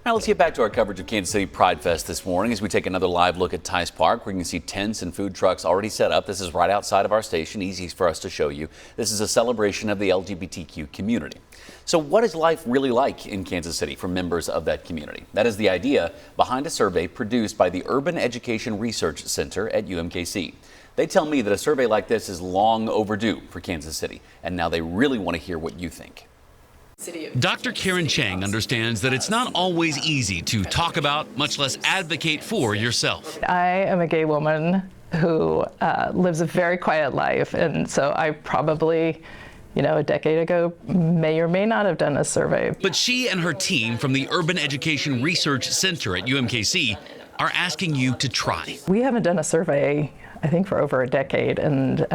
Now let's get back to our coverage of Kansas City Pride Fest this morning as we take another live look at Tice Park, where you can see tents and food trucks already set up. This is right outside of our station, easy for us to show you. This is a celebration of the LGBTQ community. So what is life really like in Kansas City for members of that community? That is the idea behind a survey produced by the Urban Education Research Center at UMKC. They tell me that a survey like this is long overdue for Kansas City, and now they really want to hear what you think. Dr. Karen Chang understands that it's not always easy to talk about, much less advocate for yourself. I am a gay woman who lives a very quiet life, and so I probably, a decade ago, may or may not have done a survey. But she and her team from the Urban Education Research Center at UMKC are asking you to try. We haven't done a survey, I think, for over a decade, and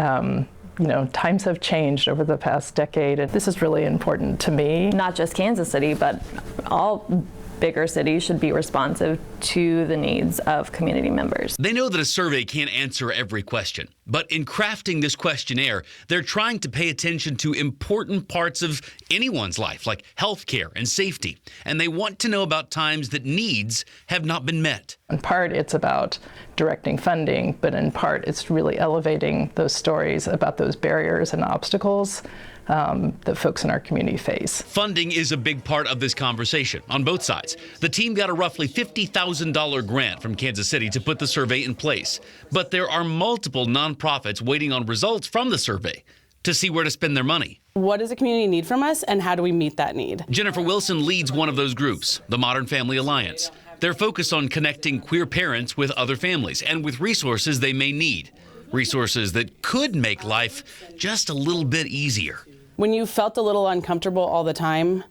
times have changed over the past decade, and this is really important to me. Not just Kansas City, but all bigger cities should be responsive to the needs of community members. They know that a survey can't answer every question, but in crafting this questionnaire, they're trying to pay attention to important parts of anyone's life, like healthcare and safety, and they want to know about times that needs have not been met. In part, it's about directing funding, but in part, it's really elevating those stories about those barriers and obstacles that folks in our community face. Funding is a big part of this conversation on both sides. The team got a roughly $50,000 grant from Kansas City to put the survey in place, but there are multiple nonprofits waiting on results from the survey to see where to spend their money. What does the community need from us, and how do we meet that need? Jennifer Wilson leads one of those groups, the Modern Family Alliance. They're focused on connecting queer parents with other families and with resources they may need, resources that could make life just a little bit easier. When you felt a little uncomfortable all the time,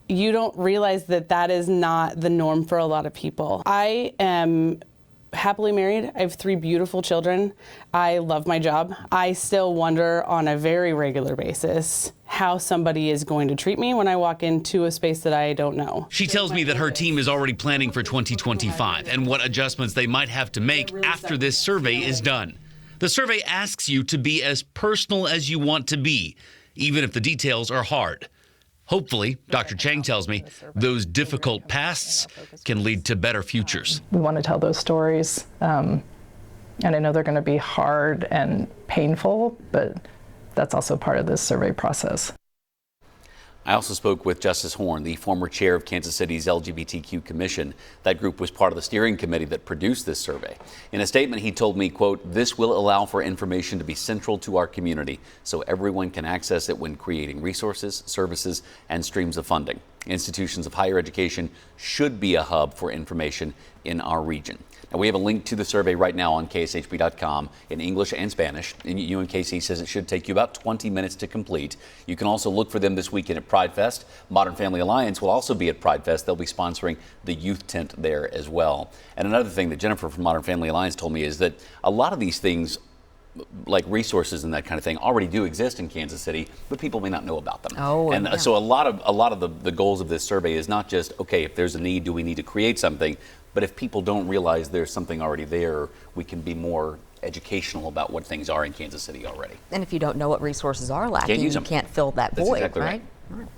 you don't realize that that is not the norm for a lot of people. I am happily married. I have 3 beautiful children. I love my job. I still wonder on a very regular basis how somebody is going to treat me when I walk into a space that I don't know. She tells me that her team is already planning for 2025 and what adjustments they might have to make after this survey is done. The survey asks you to be as personal as you want to be, even if the details are hard. Hopefully, Dr. Chang tells me, those difficult pasts can lead to better futures. We want to tell those stories, and I know they're going to be hard and painful, but that's also part of this survey process. I also spoke with Justice Horn, the former chair of Kansas City's LGBTQ Commission. That group was part of the steering committee that produced this survey. In a statement, he told me, quote, "This will allow for information to be central to our community so everyone can access it when creating resources, services, and streams of funding. Institutions of higher education should be a hub for information in our region." Now, we have a link to the survey right now on kshb.com in English and Spanish. And UMKC says it should take you about 20 minutes to complete. You can also look for them this weekend at Pride Fest. Modern Family Alliance will also be at Pride Fest. They'll be sponsoring the youth tent there as well. And another thing that Jennifer from Modern Family Alliance told me is that a lot of these things, like resources and that kind of thing, already do exist in Kansas City, but people may not know about them. So a lot of the goals of this survey is not just, okay, if there's a need, do we need to create something? But if people don't realize there's something already there, we can be more educational about what things are in Kansas City already. And if you don't know what resources are lacking, you can't fill that void, exactly right? Right.